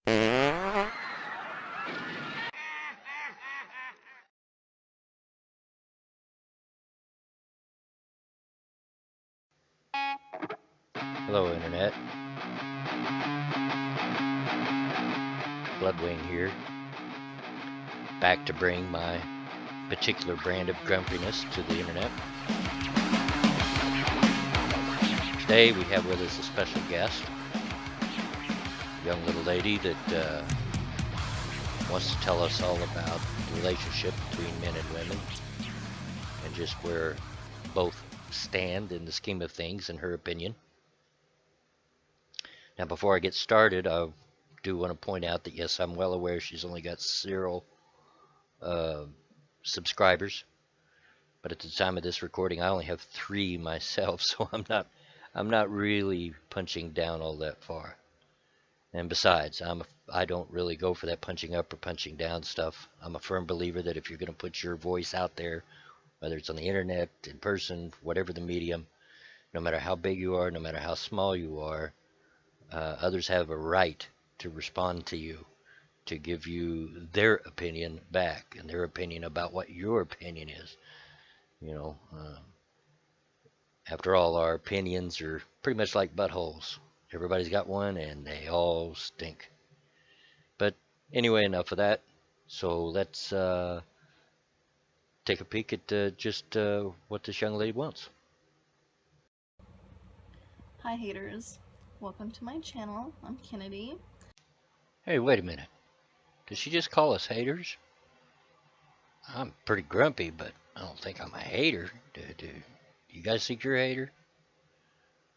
Hello, Internet. Bloodwing here, back to bring my particular brand of grumpiness to the Internet. Today we have with us a special guest, a young little lady that wants to tell us all about the relationship between men and women and just where both stand in the scheme of things, in her opinion. Now, before I get started, I do want to point out that yes, I'm well aware she's only got 0 subscribers, but at the time of this recording, I only have 3 myself, so I'm not really punching down all that far. And besides, I don't really go for that punching up or punching down stuff. I'm a firm believer that if you're going to put your voice out there, whether it's on the internet, in person, whatever the medium, no matter how big you are, no matter how small you are, others have a right to respond to you, to give you their opinion back and their opinion about what your opinion is. After all, our opinions are pretty much like buttholes. Everybody's got one and they all stink. But anyway, enough of that. So let's take a peek at just what this young lady wants. Hi haters, welcome to my channel. I'm Kennedy. Hey, wait a minute. Did she just call us haters? I'm pretty grumpy, but I don't think I'm a hater. Do you guys think you're a hater?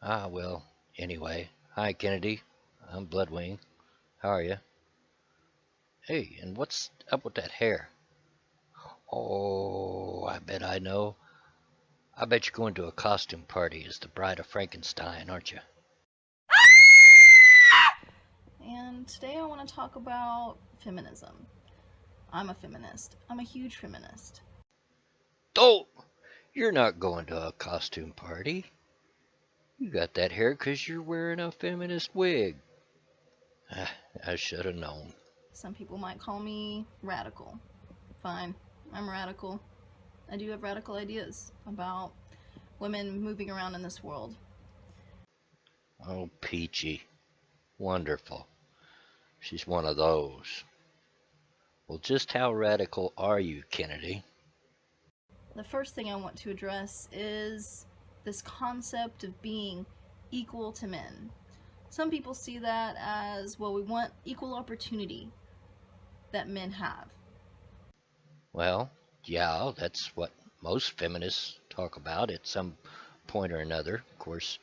Well, anyway. Hi, Kennedy. I'm Bloodwing. How are you? Hey, and what's up with that hair? Oh, I bet I know. I bet you're going to a costume party as the Bride of Frankenstein, aren't you? And today I want to talk about feminism. I'm a feminist. I'm a huge feminist. Oh, you're not going to a costume party. You got that hair 'cause you're wearing a feminist wig. I should have known. Some people might call me radical. Fine, I'm radical. I do have radical ideas about women moving around in this world. Oh, peachy. Wonderful. She's one of those. Well, just how radical are you, Kennedy? The first thing I want to address is this concept of being equal to men. Some people see that as, well, we want equal opportunity that men have. Well, yeah, that's what most feminists talk about at some point or another. Of course,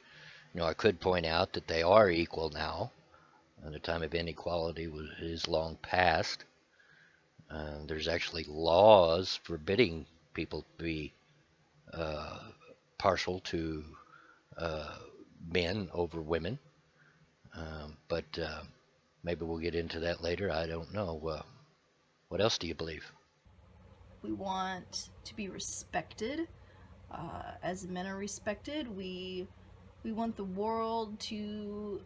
I could point out that they are equal now. The time of inequality is long past. There's actually laws forbidding people to be partial to men over women. But maybe we'll get into that later. I don't know. What else do you believe? We want to be respected. As men are respected, we want the world to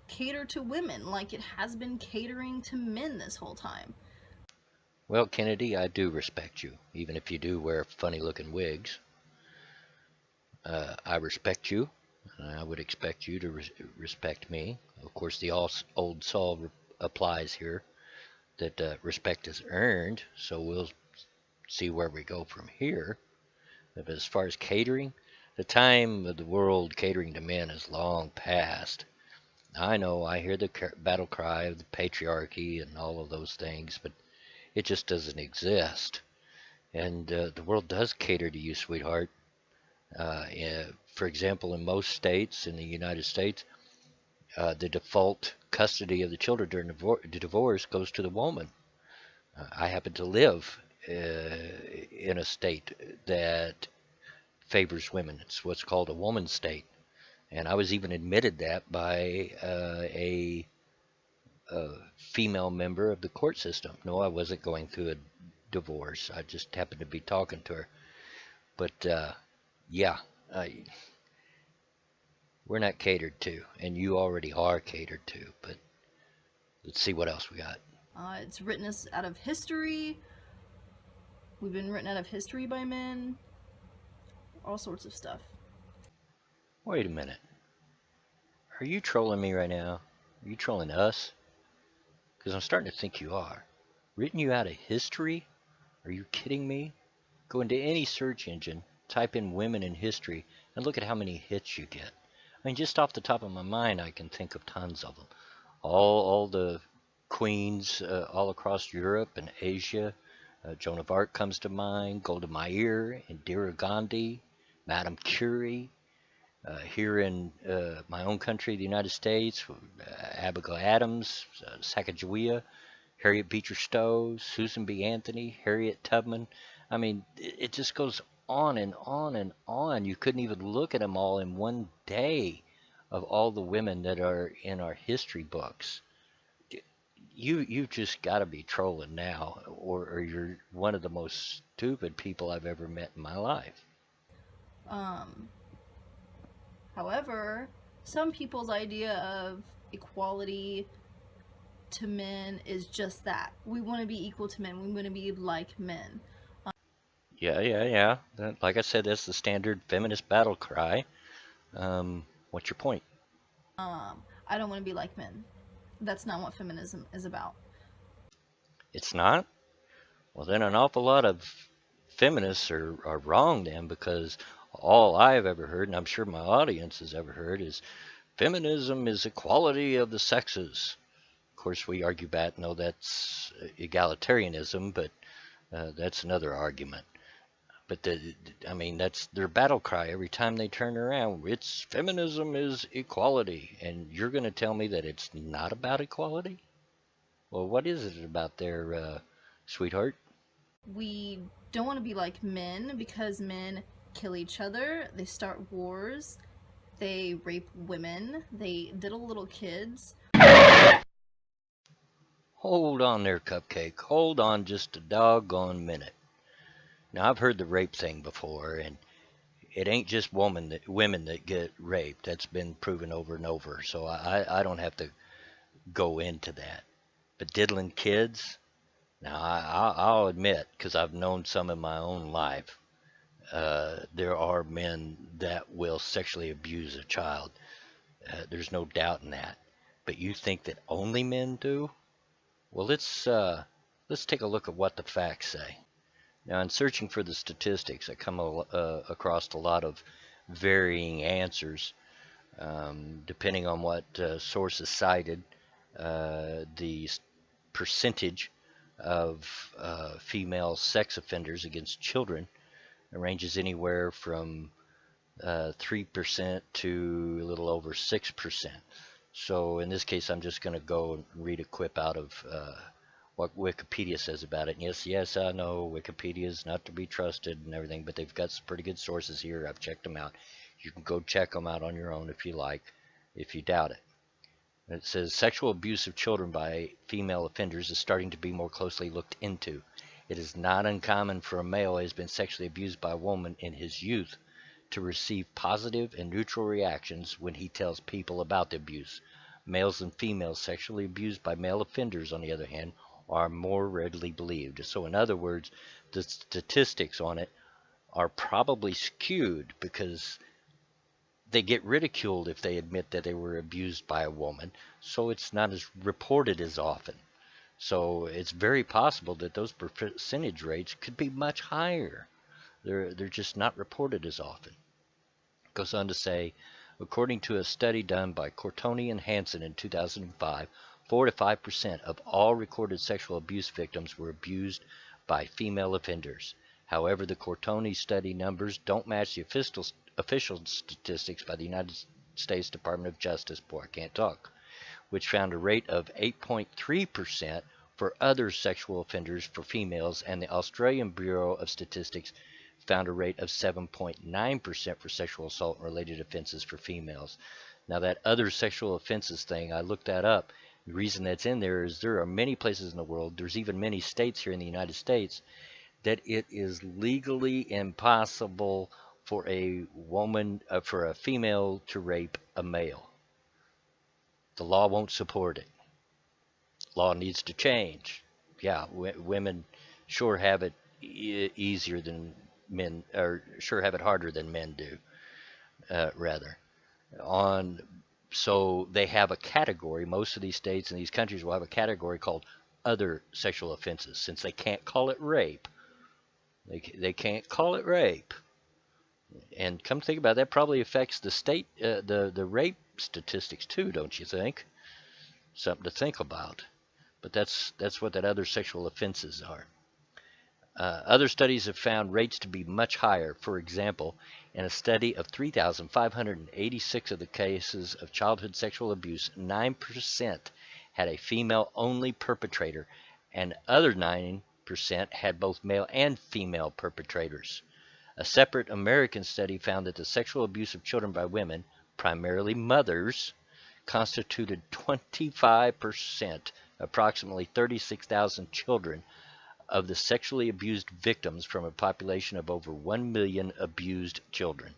cater to women like it has been catering to men this whole time. Well, Kennedy, I do respect you, even if you do wear funny-looking wigs. I respect you, and I would expect you to respect me. Of course, the old saw applies here, that respect is earned, so we'll see where we go from here. But as far as catering, the time of the world catering to men is long past. I know, I hear the battle cry of the patriarchy and all of those things, but it just doesn't exist. And the world does cater to you, sweetheart. For example, in most states in the United States, the default custody of the children during the divorce goes to the woman. I happen to live in a state that favors women. It's what's called a woman's state. And I was even admitted that by a female member of the court system. No, I wasn't going through a divorce. I just happened to be talking to her. But yeah, we're not catered to, and you already are catered to. But Let's see what else we got. It's written us out of history. We've been written out of history by men. All sorts of stuff. Wait a minute. Are you trolling me right now? Are you trolling us? Because I'm starting to think you are. Written you out of history? Are you kidding me? Go into any search engine, type in women in history, and look at how many hits you get. I mean, just off the top of my mind, I can think of tons of them. All the queens all across Europe and Asia. Joan of Arc comes to mind, Golda Meir, Indira Gandhi, Madame Curie. Here in my own country, the United States, Abigail Adams, Sacagawea, Harriet Beecher Stowe, Susan B. Anthony, Harriet Tubman. I mean, it just goes on and on and on. You couldn't even look at them all in one day of all the women that are in our history books. You've just got to be trolling now, or you're one of the most stupid people I've ever met in my life. Um, However, some people's idea of equality to men is just that. We want to be equal to men. We want to be like men. Yeah. Like I said, that's the standard feminist battle cry. What's your point? I don't want to be like men. That's not what feminism is about. It's not? Well, then an awful lot of feminists are wrong then, because all I've ever heard, and I'm sure my audience has ever heard, is feminism is equality of the sexes. Of course, we argue back, no, that's egalitarianism, but that's another argument. But I mean, that's their battle cry every time they turn around. It's feminism is equality, and you're going to tell me that it's not about equality? Well, what is it about there, sweetheart? We don't want to be like men because men kill each other, they start wars, they rape women, they diddle little kids. Hold on there, Cupcake. Hold on just a doggone minute. Now, I've heard the rape thing before, and it ain't just women that get raped. That's been proven over and over, so I don't have to go into that. But diddling kids, now I'll admit, because I've known some in my own life, there are men that will sexually abuse a child. There's no doubt in that. But you think that only men do? Well, let's take a look at what the facts say. Now, in searching for the statistics, I come across a lot of varying answers, depending on what source is cited. The percentage of female sex offenders against children ranges anywhere from 3% to a little over 6%. So in this case, I'm just going to go and read a quip out of what Wikipedia says about it. And yes, I know Wikipedia is not to be trusted and everything, but they've got some pretty good sources here. I've checked them out. You can go check them out on your own if you like, if you doubt it. It says sexual abuse of children by female offenders is starting to be more closely looked into. It is not uncommon for a male who has been sexually abused by a woman in his youth to receive positive and neutral reactions when he tells people about the abuse. Males and females sexually abused by male offenders, on the other hand, are more readily believed. So, in other words, the statistics on it are probably skewed because they get ridiculed if they admit that they were abused by a woman, so it's not as reported as often. So it's very possible that those percentage rates could be much higher. They're just not reported as often. It goes on to say, according to a study done by Cortoni and Hansen in 2005, 4 to 5% of all recorded sexual abuse victims were abused by female offenders. However, the Cortoni study numbers don't match the official statistics by the United States Department of Justice, boy, I can't talk, which found a rate of 8.3% for other sexual offenders for females, and the Australian Bureau of Statistics found a rate of 7.9% for sexual assault and related offenses for females. Now, that other sexual offenses thing, I looked that up. The reason that's in there is there are many places in the world, there's even many states here in the United States, that it is legally impossible for a woman, for a female to rape a male. The law won't support it. law needs to change. Yeah, women sure have it easier than men, or sure have it harder than men do, rather. On So they have a category. Most of these states and these countries will have a category called other sexual offenses. Since they can't call it rape, they can't call it rape. And come to think about it, that probably affects the state, the rape statistics too, don't you think? Something to think about. But that's what that other sexual offenses are. Other studies have found rates to be much higher. For example, in a study of 3,586 of the cases of childhood sexual abuse, 9% had a female-only perpetrator, and other 9% had both male and female perpetrators. A separate American study found that the sexual abuse of children by women, primarily mothers, constituted 25%, approximately 36,000 children, of the sexually abused victims from a population of over 1 million abused children.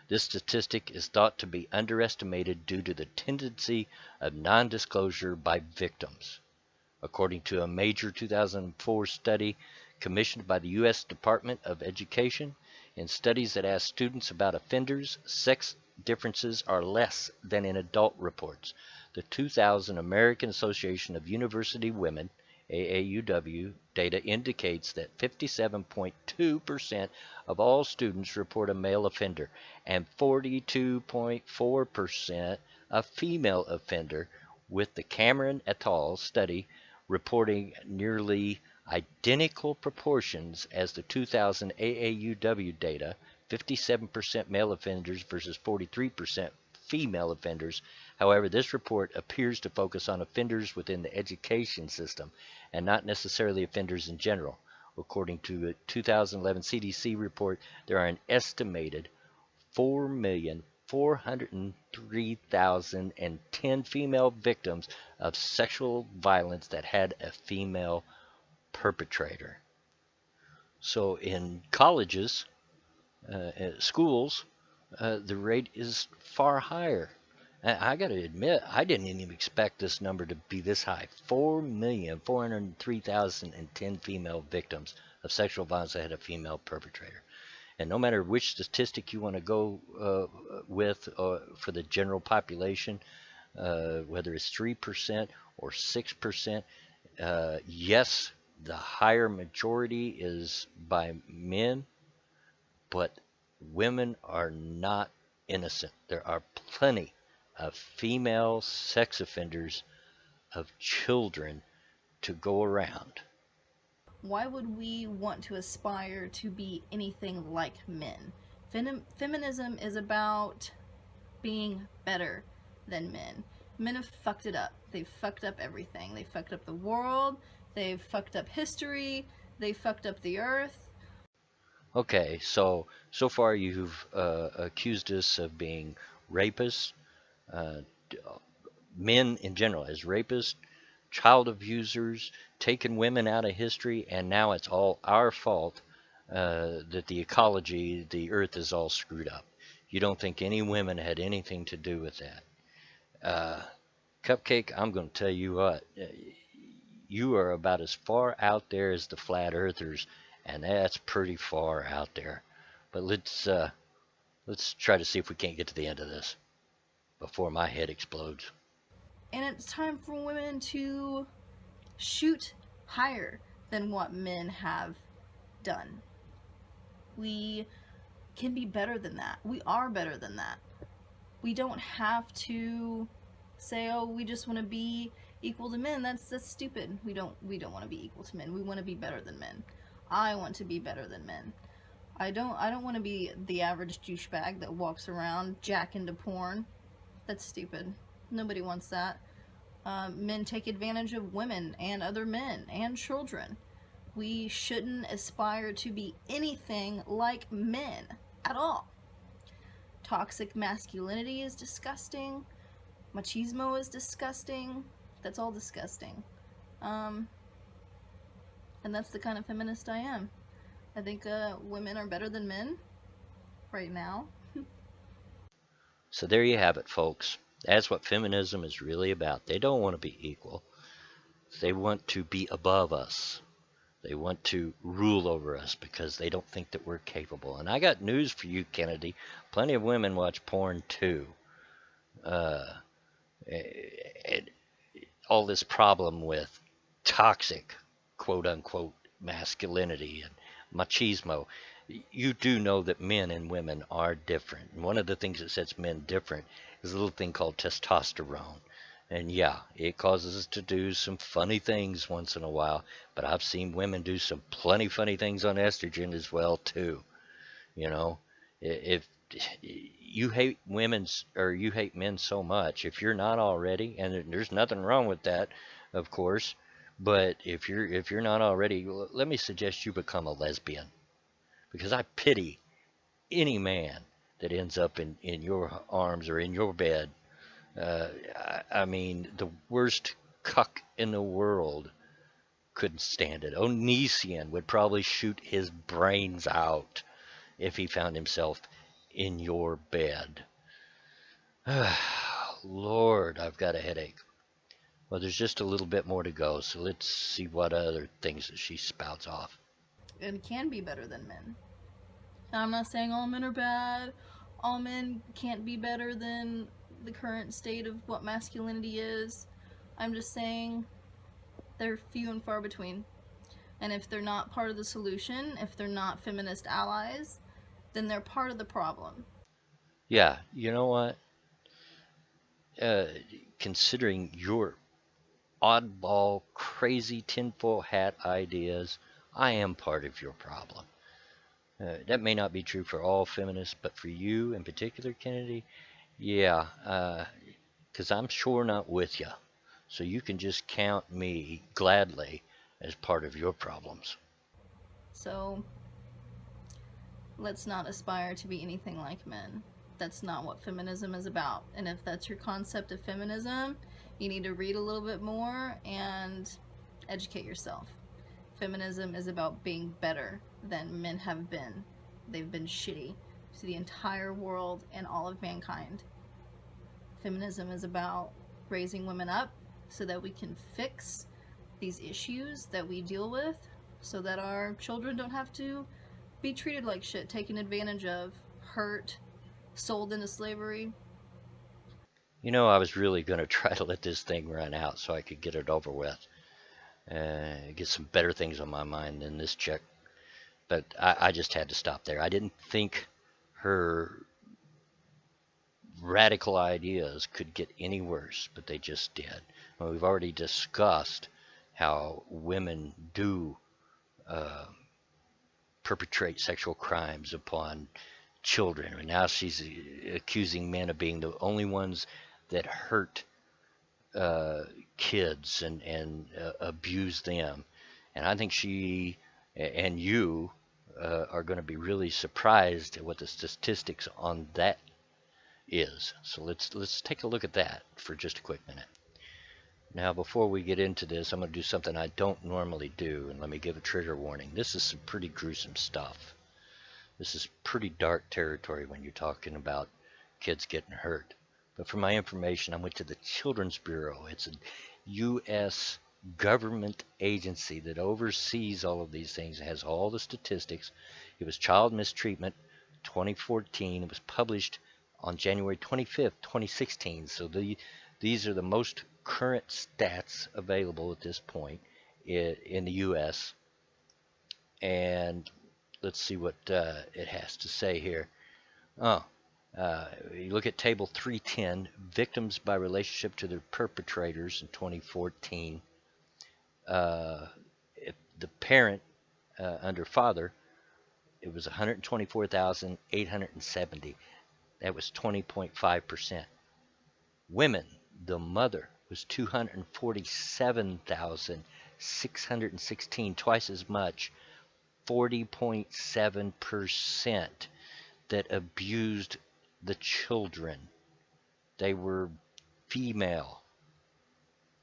This statistic is thought to be underestimated due to the tendency of non-disclosure by victims. According to a major 2004 study commissioned by the U.S. Department of Education, in studies that ask students about offenders, sex differences are less than in adult reports. The 2000 American Association of University Women AAUW data indicates that 57.2% of all students report a male offender and 42.4% a female offender, with the Cameron et al. Study reporting nearly identical proportions as the 2000 AAUW data, 57% male offenders versus 43% female offenders. However, this report appears to focus on offenders within the education system and not necessarily offenders in general. According to a 2011 CDC report, there are an estimated 4,403,010 female victims of sexual violence that had a female perpetrator. So in colleges, schools, the rate is far higher. I got to admit, I didn't even expect this number to be this high. 4,403,010 female victims of sexual violence that had a female perpetrator. And no matter which statistic you want to go with for the general population, whether it's 3% or 6%, yes, the higher majority is by men, but women are not innocent. There are plenty of female sex offenders of children to go around. Why would we want to aspire to be anything like men? Feminism is about being better than men. Men have fucked it up. They've fucked up everything. They fucked up the world. They've fucked up history. They fucked up the earth. Okay, so far you've accused us of being rapists, uh, men in general as rapists, child abusers, taking women out of history, and now it's all our fault that the ecology, the earth is all screwed up. You don't think any women had anything to do with that. Cupcake, I'm going to tell you what, you are about as far out there as the flat earthers, and that's pretty far out there. But let's try to see if we can't get to the end of this before my head explodes. And it's time for women to shoot higher than what men have done. We can be better than that. We are better than that. We don't have to say, "Oh, we just want to be equal to men." That's stupid. We don't want to be equal to men. We want to be better than men. I want to be better than men. I don't want to be the average douchebag that walks around jacking to porn. That's stupid. Nobody wants that. Men take advantage of women and other men and children. We shouldn't aspire to be anything like men at all. Toxic masculinity is disgusting. Machismo is disgusting. That's all disgusting. And that's the kind of feminist I am. I think women are better than men right now. So there you have it, folks. That's what feminism is really about. They don't want to be equal. They want to be above us. They want to rule over us because they don't think that we're capable. And I got news for you, Kennedy. Plenty of women watch porn too. Uh, and all this problem with toxic, quote unquote, masculinity and machismo. You do know that men and women are different. And one of the things that sets men different is a little thing called testosterone. And yeah, it causes us to do some funny things once in a while, but I've seen women do some plenty funny things on estrogen as well too. You know, if you hate women's or you hate men so much, if you're not already, and there's nothing wrong with that, of course, but if you're not already, let me suggest you become a lesbian because I pity any man that ends up in your arms or in your bed. I mean, the worst cuck in the world couldn't stand it. Onision would probably shoot his brains out if he found himself in your bed. Lord, I've got a headache. Well, there's just a little bit more to go, so let's see what other things that she spouts off. And can be better than men. And I'm not saying all men are bad. All men can't be better than the current state of what masculinity is. I'm just saying they're few and far between. And if they're not part of the solution, if they're not feminist allies, then they're part of the problem. Yeah, you know what? Uh, Considering your oddball, crazy tinfoil hat ideas, I am part of your problem. That may not be true for all feminists, but for you in particular, Kennedy, yeah, because I'm sure not with you. So you can just count me gladly as part of your problems. So let's not aspire to be anything like men. That's not what feminism is about. And if that's your concept of feminism, you need to read a little bit more and educate yourself. Feminism is about being better than men have been. They've been shitty to the entire world and all of mankind. Feminism is about raising women up so that we can fix these issues that we deal with so that our children don't have to be treated like shit, taken advantage of, hurt, sold into slavery. You know, I was really going to try to let this thing run out so I could get it over with. Get some better things on my mind than this chick. But I just had to stop there. I didn't think her radical ideas could get any worse, but they just did. Well, we've already discussed how women do uh, perpetrate sexual crimes upon children, and now she's accusing men of being the only ones that hurt uh, kids and abuse them. And I think she and you are going to be really surprised at what the statistics on that is. So let's take a look at that for just a quick minute. Now, before we get into this, I'm going to do something I don't normally do, and let me give a trigger warning. This is some pretty gruesome stuff. This is pretty dark territory when you're talking about kids getting hurt. But for my information, I went to the Children's Bureau. It's a U.S. government agency that oversees all of these things. It has all the statistics. It was Child Mistreatment 2014. It was published on January 25th, 2016. So these are the most current stats available at this point in the U.S. And let's see what it has to say here. Oh, you look at Table 310, victims by relationship to their perpetrators in 2014. If the parent under father, it was 124,870. That was 20.5%. Women, the mother, was 247,616, twice as much, 40.7% that abused the children. They were female.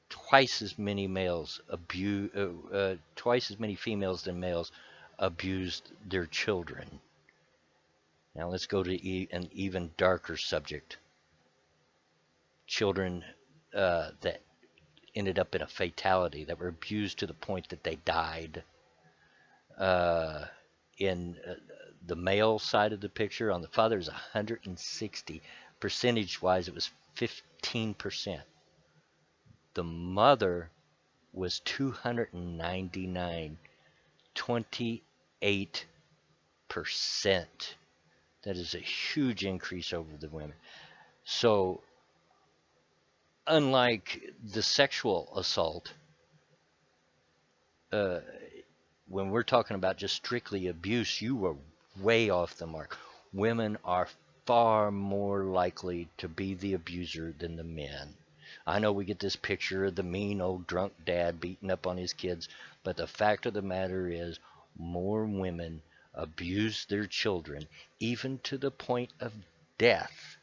Twice as many twice as many females than males abused their children. Now let's go to an even darker subject. Children that ended up in a fatality, that were abused to the point that they died. Uh, in the male side of the picture, on the father is 160. Percentage wise, it was 15%. The mother was 299, 28%. That is a huge increase over the women. So, unlike the sexual assault, uh, when we're talking about just strictly abuse, you were way off the mark. Women are far more likely to be the abuser than the men. I know we get this picture of the mean old drunk dad beating up on his kids, but the fact of the matter is, more women abuse their children, even to the point of death,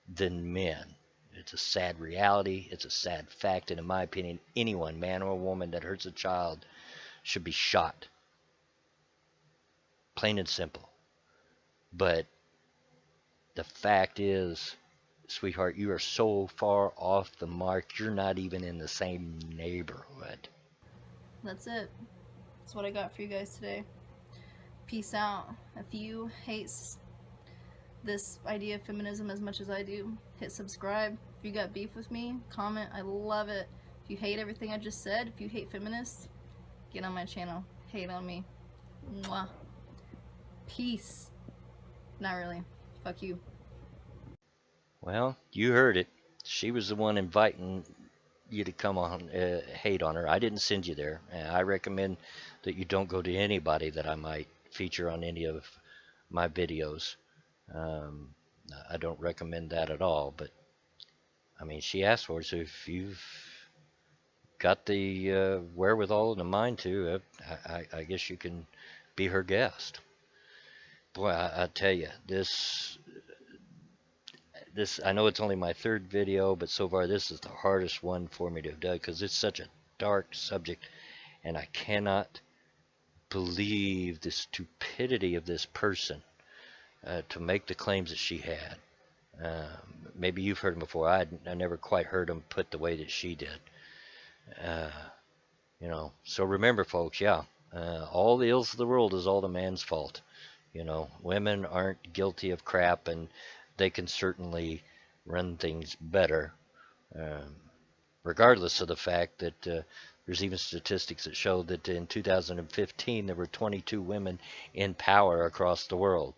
than men. It's a sad reality. It's a sad fact. And in my opinion, anyone, man or woman, that hurts a child should be shot. Plain and simple. But the fact is, sweetheart, you are so far off the mark, you're not even in the same neighborhood. That's it. That's what I got for you guys today. Peace out. If you hate this idea of feminism as much as I do, hit subscribe. If you got beef with me, comment. I love it. If you hate everything I just said, if you hate feminists, get on my channel. Hate on me. Mwah. Peace. Not really. Fuck you. Well, you heard it. She was the one inviting you to come on, hate on her. I didn't send you there. I recommend that you don't go to anybody that I might feature on any of my videos. Um, I don't recommend that at all, but I mean, she asked for it, so if you've got the wherewithal and the mind to, I guess you can be her guest. Boy, I tell you, this I know it's only my third video, but so far this is the hardest one for me to have done, because it's such a dark subject, and I cannot believe the stupidity of this person to make the claims that she had. Maybe you've heard them before. I never quite heard them put the way that she did. Uh, so remember, folks, yeah, all the ills of the world is all the man's fault. Women aren't guilty of crap, and they can certainly run things better, um, regardless of the fact that there's even statistics that show that in 2015 there were 22 women in power across the world.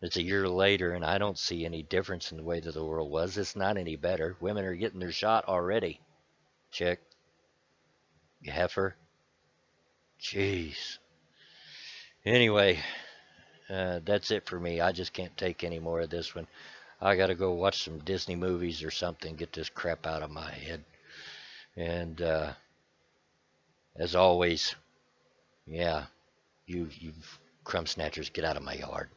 It's a year later, and I don't see any difference in the way that the world was. It's not any better. Women are getting their shot already. Chick, you heifer. Jeez. Anyway, that's it for me. I just can't take any more of this one. I gotta go watch some Disney movies or something, get this crap out of my head. And as always, yeah, you crumb snatchers, get out of my yard.